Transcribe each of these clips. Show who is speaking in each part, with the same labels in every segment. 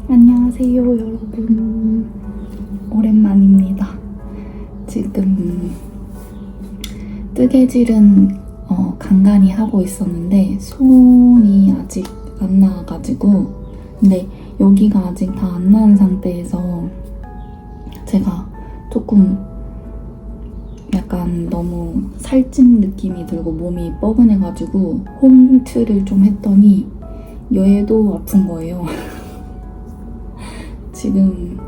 Speaker 1: 안녕하세요 여러분, 오랜만입니다. 지금 뜨개질은 간간히 하고 있었는데 손이 아직 안 나와가지고, 근데 여기가 아직 다 안 나은 상태에서 제가 조금 약간 너무 살찐 느낌이 들고 몸이 뻐근해가지고 홈트를 좀 했더니 얘도 아픈 거예요. 지금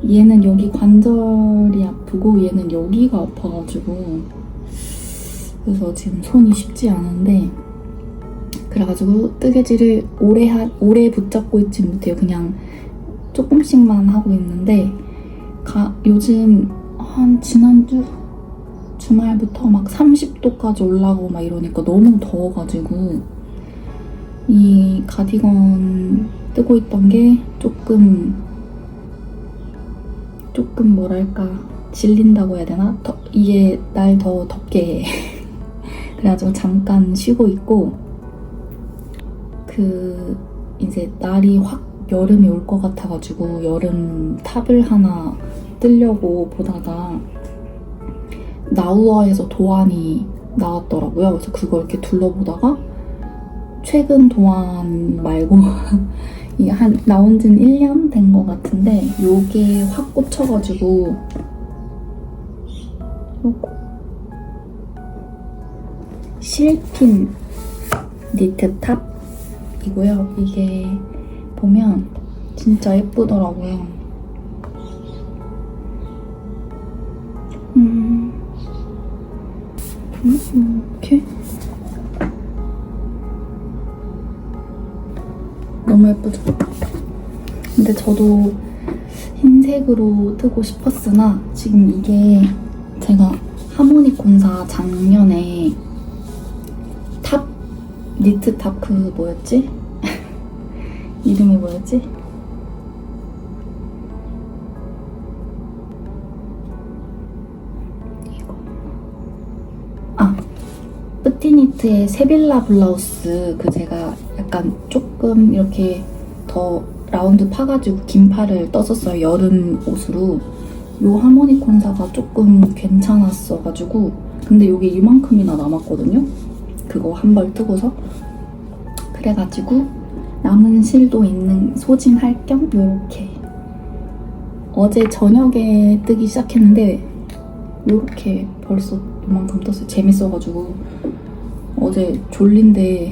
Speaker 1: 얘는 여기 관절이 아프고 얘는 여기가 아파가지고, 그래서 지금 손이 쉽지 않은데, 그래가지고 뜨개질을 오래 붙잡고 있지 못해요. 그냥 조금씩만 하고 있는데, 요즘 한 지난주 주말부터 막 30도까지 올라가고 막 이러니까 너무 더워가지고 이 가디건 뜨고 있던 게 조금 뭐랄까 질린다고 해야 되나? 이게 날 더 덥게 해. 그래가지고 잠깐 쉬고 있고, 이제 날이 확 여름이 올 것 같아가지고 여름 탑을 하나 뜨려고 보다가 나우어에서 도안이 나왔더라고요. 그래서 그걸 이렇게 둘러보다가 최근 도안 말고 이게 나온 지는 1년 된 것 같은데, 요게 확 꽂혀가지고 요거 실핀 니트 탑이고요. 이게 보면 진짜 예쁘더라고요. 이렇게 너무 예쁘죠? 근데 저도 흰색으로 뜨고 싶었으나 지금 이게 제가 하모니콘사 작년에 탑 니트 탑 뭐였지? 이름이 뭐였지? 뿌티니트의 세빌라 블라우스, 제가 약간 조금 이렇게 더 라운드 파가지고 긴 팔을 떴었어요. 여름 옷으로. 요 하모니콘사가 조금 괜찮았어가지고, 근데 요게 이만큼이나 남았거든요. 그거 한 벌 뜨고서. 그래가지고 남은 실도 있는 소진할 겸 요렇게 어제 저녁에 뜨기 시작했는데 요렇게 벌써 요만큼 떴어요. 재밌어가지고 어제 졸린데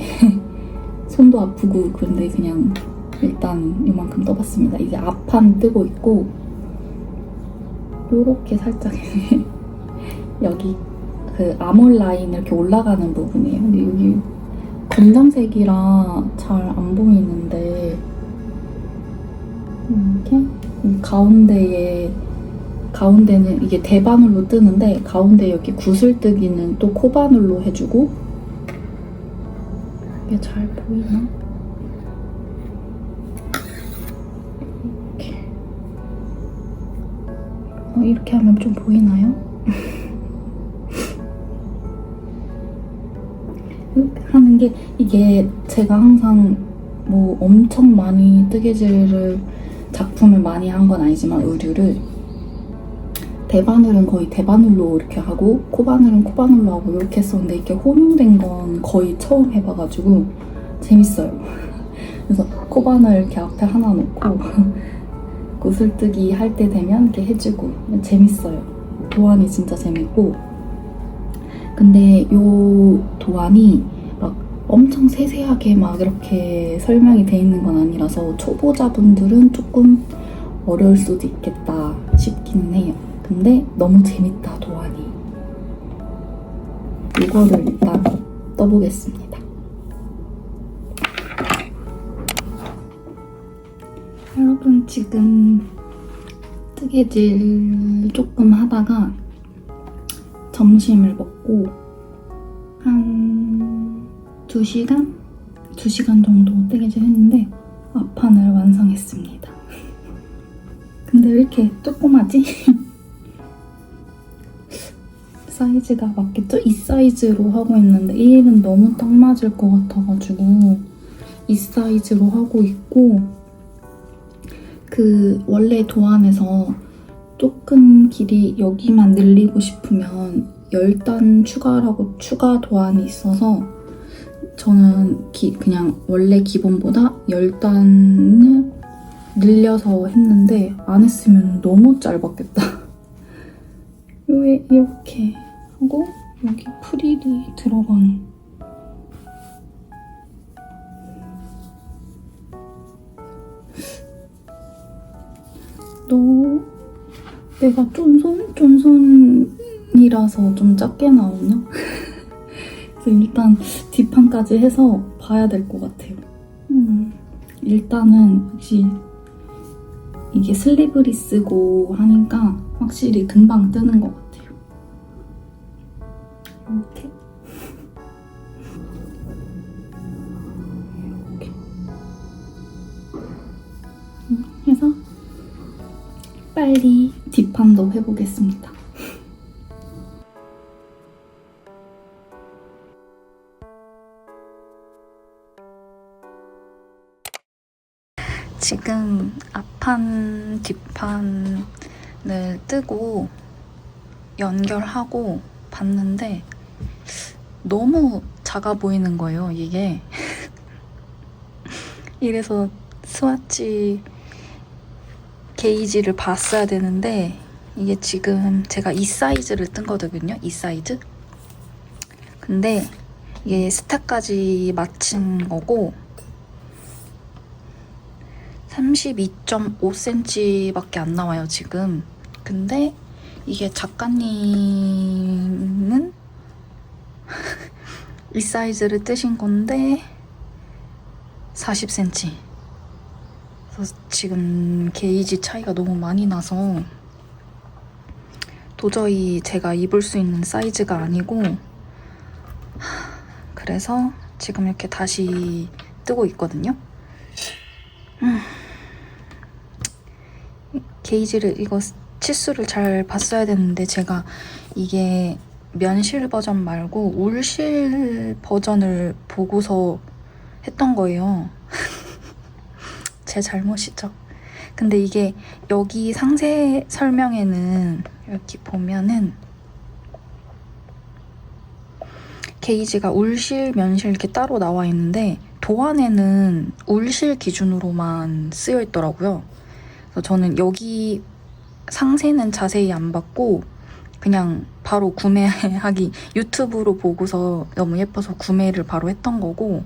Speaker 1: 손도 아프고 그런데 그냥 일단 요만큼 떠봤습니다. 이제 앞판 뜨고 있고, 요렇게 살짝 여기 아몰 라인 이렇게 올라가는 부분이에요. 근데 여기 검정색이라 잘 안 보이는데 이렇게 가운데는 이게 대바늘로 뜨는데, 가운데 여기 구슬뜨기는 또 코바늘로 해주고, 이게 잘 보이나? 이렇게 하면 좀 보이나요? 이렇게 하는 게, 이게 제가 항상 뭐 엄청 많이 뜨개질을 작품을 많이 한 건 아니지만 의류를 대바늘은 거의 대바늘로 이렇게 하고 코바늘은 코바늘로 하고 이렇게 했었는데, 이렇게 혼용된 건 거의 처음 해봐가지고 재밌어요. 그래서 코바늘 이렇게 앞에 하나 놓고 구슬뜨기 할 때 되면 이렇게 해주고 재밌어요. 도안이 진짜 재밌고, 근데 요 도안이 막 엄청 세세하게 막 이렇게 설명이 돼 있는 건 아니라서 초보자분들은 조금 어려울 수도 있겠다 싶기는 해요. 근데 너무 재밌다, 도안이. 이거를 일단 떠보겠습니다. 여러분, 지금 뜨개질 조금 하다가 점심을 먹고 한 2시간? 2시간 정도 뜨개질 했는데 앞판을 완성했습니다. 근데 왜 이렇게 조그마지? 사이즈가 맞겠죠? 이 사이즈로 하고 있는데 1은 너무 딱 맞을 것 같아가지고 이 사이즈로 하고 있고, 그 원래 도안에서 조금 길이 여기만 늘리고 싶으면 10단 추가라고 추가 도안이 있어서 저는 그냥 원래 기본보다 10단을 늘려서 했는데 안 했으면 너무 짧았겠다. 왜 이렇게 하고 여기 프릴이 들어가는, 내가 쫀손이라서 좀 작게 나오나? 그래서 일단 뒷판까지 해서 봐야 될 것 같아요. 일단은 혹시 이게 슬리브리 쓰고 하니까 확실히 금방 뜨는 것 같아요. 이렇게. 해서 빨리 뒷판도 해보겠습니다. 지금 앞판, 뒷판을 뜨고 연결하고 봤는데 너무 작아 보이는 거예요, 이게. 이래서 스와치 게이지를 봤어야 되는데 이게 지금 제가 이 사이즈를 뜬 거거든요, 이 사이즈. 근데 이게 스타까지 맞춘 거고 32.5cm밖에 안 나와요, 지금. 근데 이게 작가님은 이 사이즈를 뜨신 건데 40cm. 그래서 지금 게이지 차이가 너무 많이 나서 도저히 제가 입을 수 있는 사이즈가 아니고, 그래서 지금 이렇게 다시 뜨고 있거든요. 게이지를, 이거 치수를 잘 봤어야 되는데 제가 이게 면실 버전 말고 울실 버전을 보고서 했던 거예요. 제 잘못이죠. 근데 이게 여기 상세 설명에는 이렇게 보면은 게이지가 울실, 면실 이렇게 따로 나와 있는데 도안에는 울실 기준으로만 쓰여 있더라고요. 그래서 저는 여기 상세는 자세히 안 봤고 그냥 바로 구매하기, 유튜브로 보고서 너무 예뻐서 구매를 바로 했던 거고,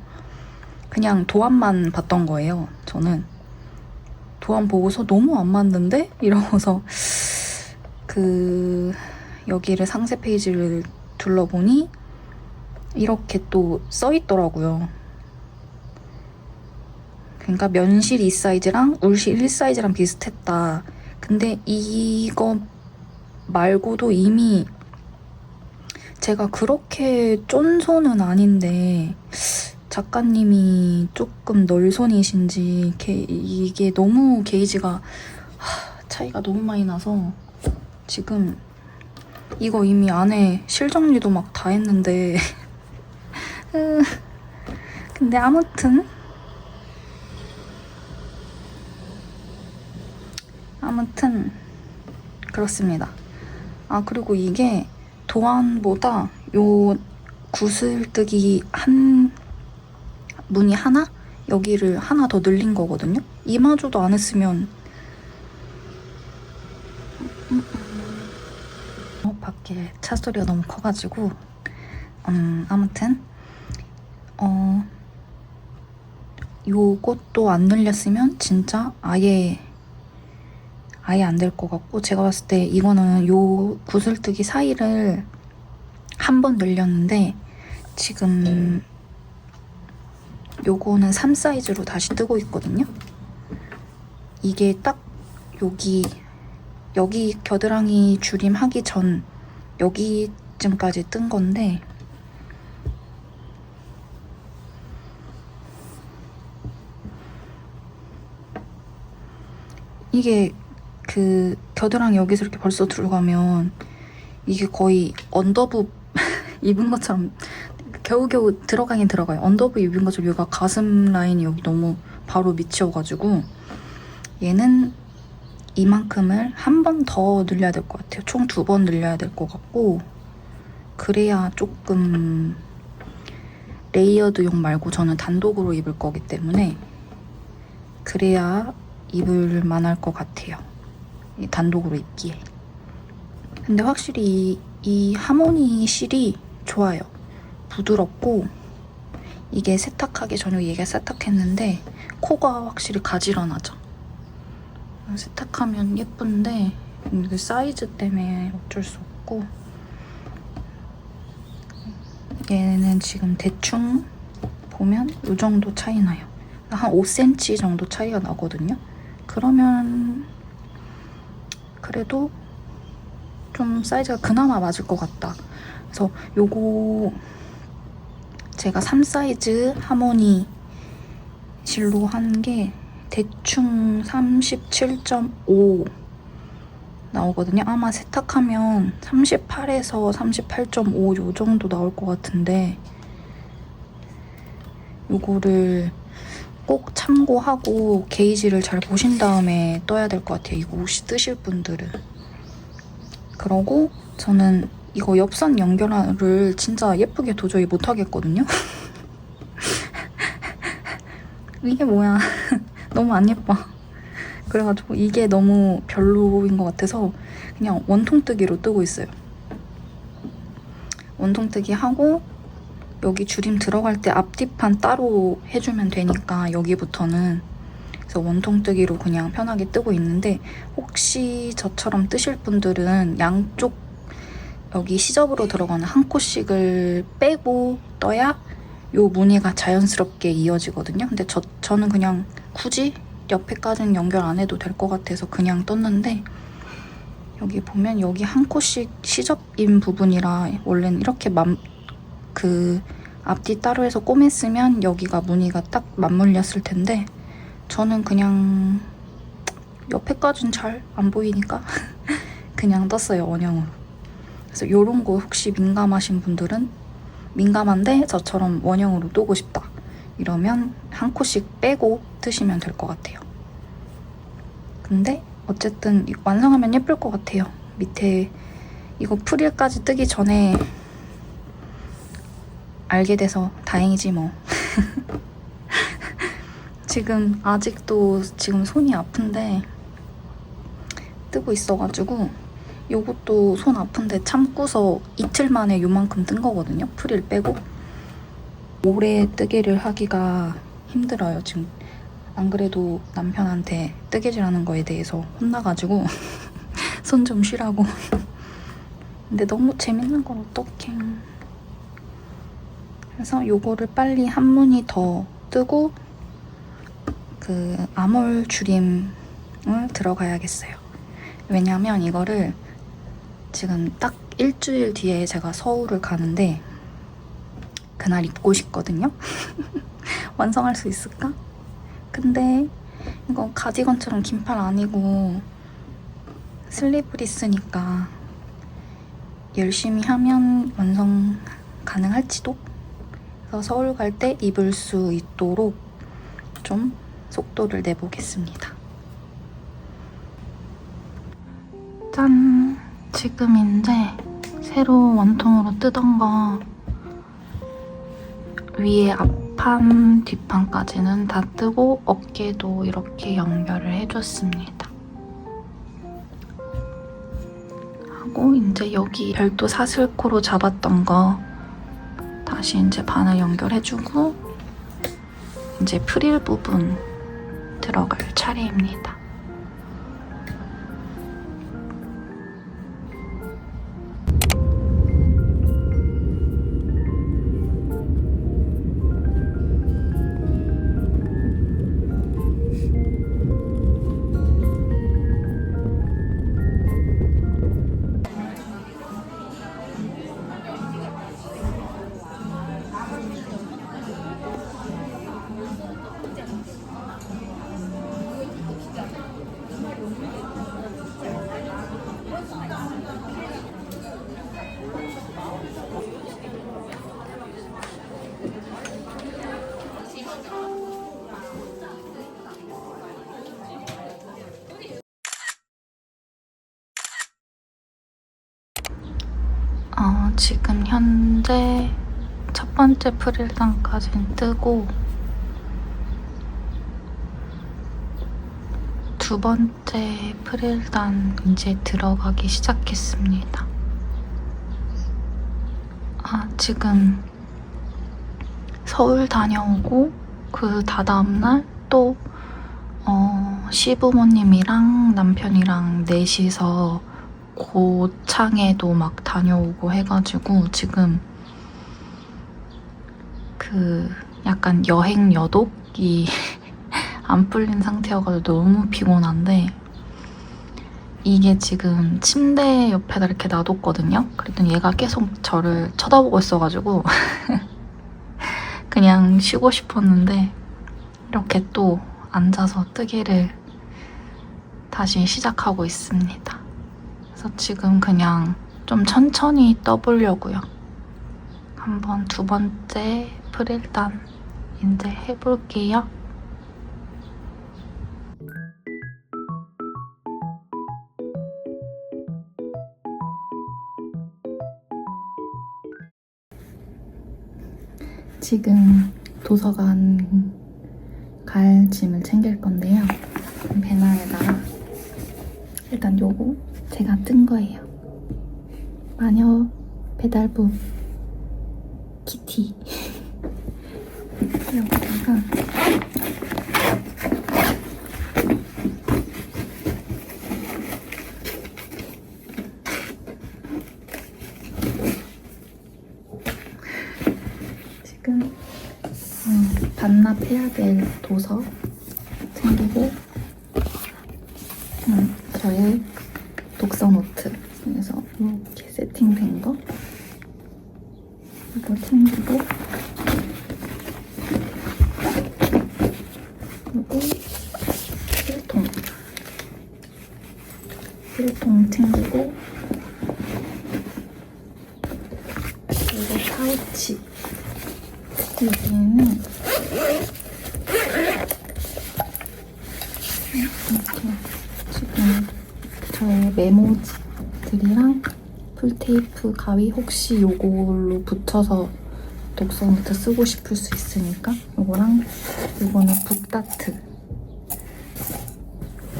Speaker 1: 그냥 도안만 봤던 거예요. 저는 도안 보고서 너무 안 맞는데? 이러고서 여기를 상세 페이지를 둘러보니 이렇게 또 써있더라고요. 그러니까 면실 2사이즈랑 울실 1사이즈랑 비슷했다. 근데 이거 말고도 이미 제가 그렇게 쫀손은 아닌데 작가님이 조금 널손이신지 이게 너무 게이지가 차이가 너무 많이 나서 지금 이거 이미 안에 실정리도 막 다 했는데 근데 아무튼 그렇습니다. 아, 그리고 이게 도안보다 요 구슬뜨기 무늬 하나? 여기를 하나 더 늘린 거거든요? 이마저도 안 했으면 밖에 차 소리가 너무 커가지고 아무튼 요것도 안 늘렸으면 진짜 아예 안 될 것 같고, 제가 봤을 때 이거는 요 구슬뜨기 사이를 한 번 늘렸는데 지금 요거는 3사이즈로 다시 뜨고 있거든요. 이게 딱 여기 겨드랑이 줄임 하기 전 여기쯤까지 뜬 건데 이게 겨드랑이 여기서 이렇게 벌써 들어가면 이게 거의 언더부 입은 것처럼 겨우겨우 들어가긴 들어가요. 언더부 입은 것처럼 여기가 가슴 라인이 여기 너무 바로 밑이어가지고 얘는 이만큼을 한 번 더 늘려야 될 것 같아요. 총 2번 늘려야 될 것 같고 그래야 조금 레이어드용 말고 저는 단독으로 입을 거기 때문에 그래야 입을 만할 것 같아요. 단독으로 입기에. 근데 확실히 이 하모니 실이 좋아요. 부드럽고 이게 세탁하기 전에 얘가 세탁했는데 코가 확실히 가지런하죠. 세탁하면 예쁜데 그 사이즈 때문에 어쩔 수 없고 얘는 지금 대충 보면 이 정도 차이 나요. 한 5cm 정도 차이가 나거든요. 그러면 그래도 좀 사이즈가 그나마 맞을 것 같다. 그래서 요거 제가 3사이즈 하모니 실로 한 게 대충 37.5 나오거든요. 아마 세탁하면 38에서 38.5 요 정도 나올 것 같은데 요거를 꼭 참고하고 게이지를 잘 보신 다음에 떠야 될 것 같아요. 이거 옷이 뜨실 분들은. 그러고 저는 이거 옆선 연결을 진짜 예쁘게 도저히 못하겠거든요. 이게 뭐야. 너무 안 예뻐. 그래가지고 이게 너무 별로인 것 같아서 그냥 원통뜨기로 뜨고 있어요. 원통뜨기 하고 여기 줄임 들어갈 때 앞뒤판 따로 해주면 되니까 여기부터는 그래서 원통뜨기로 그냥 편하게 뜨고 있는데 혹시 저처럼 뜨실 분들은 양쪽 여기 시접으로 들어가는 한 코씩을 빼고 떠야 요 무늬가 자연스럽게 이어지거든요. 근데 저는 그냥 굳이 옆에까지는 연결 안 해도 될 것 같아서 그냥 떴는데 여기 보면 여기 한 코씩 시접인 부분이라 원래는 이렇게 그 앞뒤 따로 해서 꼬맸으면 여기가 무늬가 딱 맞물렸을 텐데 저는 그냥 옆에까지는 잘 안 보이니까 그냥 떴어요, 원형으로. 그래서 요런 거 혹시 민감하신 분들은 민감한데 저처럼 원형으로 뜨고 싶다 이러면 한 코씩 빼고 뜨시면 될 것 같아요. 근데 어쨌든 완성하면 예쁠 것 같아요. 밑에 이거 프릴까지 뜨기 전에 알게 돼서 다행이지 뭐. 지금 아직도 지금 손이 아픈데 뜨고 있어가지고 요것도 손 아픈데 참고서 이틀 만에 요만큼 뜬 거거든요. 프릴 빼고. 오래 뜨개를 하기가 힘들어요. 지금 안 그래도 남편한테 뜨개질하는 거에 대해서 혼나가지고 손 좀 쉬라고. 근데 너무 재밌는 걸 어떡해. 그래서 요거를 빨리 한 무늬 더 뜨고 그 아몰 줄임을 들어가야겠어요. 왜냐면 이거를 지금 딱 일주일 뒤에 제가 서울을 가는데 그날 입고 싶거든요. 완성할 수 있을까? 근데 이거 가디건처럼 긴팔 아니고 슬리브리스니까 열심히 하면 완성 가능할지도? 그래서 서울 갈 때 입을 수 있도록 좀 속도를 내보겠습니다. 짠! 지금 이제 새로 원통으로 뜨던 거 위에 앞판, 뒷판까지는 다 뜨고 어깨도 이렇게 연결을 해줬습니다. 하고 이제 여기 별도 사슬코로 잡았던 거 다시 이제 바늘 연결해주고 이제 프릴 부분 들어갈 차례입니다. 지금 현재 첫 번째 프릴단까지는 뜨고 두 번째 프릴단 이제 들어가기 시작했습니다. 지금 서울 다녀오고 그 다다음날 또 시부모님이랑 남편이랑 넷이서 고창에도 막 다녀오고 해가지고 지금 그 약간 여행 여독이 안 풀린 상태여가지고 너무 피곤한데 이게 지금 침대 옆에다 이렇게 놔뒀거든요. 그랬더니 얘가 계속 저를 쳐다보고 있어가지고 그냥 쉬고 싶었는데 이렇게 또 앉아서 뜨기를 다시 시작하고 있습니다. 그래서 지금 그냥 좀 천천히 떠보려고요. 한번 두 번째 프릴단 이제 해볼게요. 지금 도서관 갈 짐을 챙길 건데요. 배낭에다가 일단 요거 제가 뜬 거예요. 마녀 배달부 키티 여기다가 지금 반납해야 될 도서 챙기고 저의 독서 노트 그래서 이렇게 세팅된 거 이거 챙기고 그리고 필통 챙기고 그리고 파우치 여기는 이렇게 지금 저의 메모지들이랑 풀테이프 가위 혹시 요걸로 붙여서 독서 노트 쓰고 싶을 수 있으니까 요거랑 요거는 북다트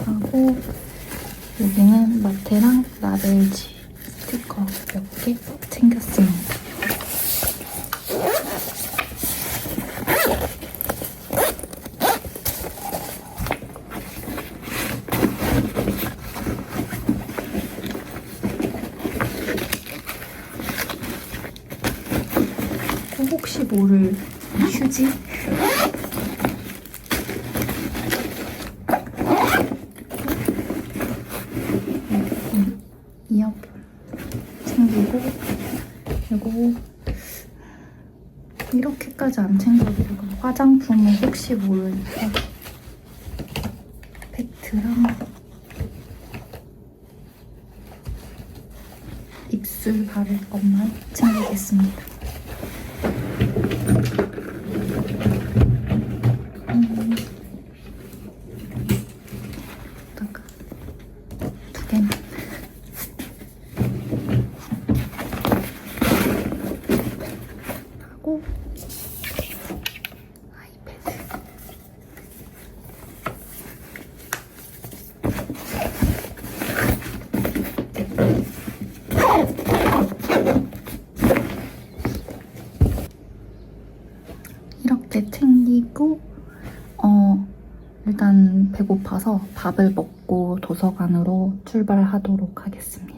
Speaker 1: 하고 여기는 마테랑 라벨지 스티커 몇 개 챙겼습니다. 혹시 모를 휴지? 이어폰 챙기고 그리고 이렇게까지 안 챙겨도 되고 화장품은 혹시 모르니까 팩트랑 입술 바를 것만 챙기겠습니다. 두 개만 하고 아이패드 이렇게 챙기고 일단 배고파서 밥을 먹고 도서관으로 출발하도록 하겠습니다.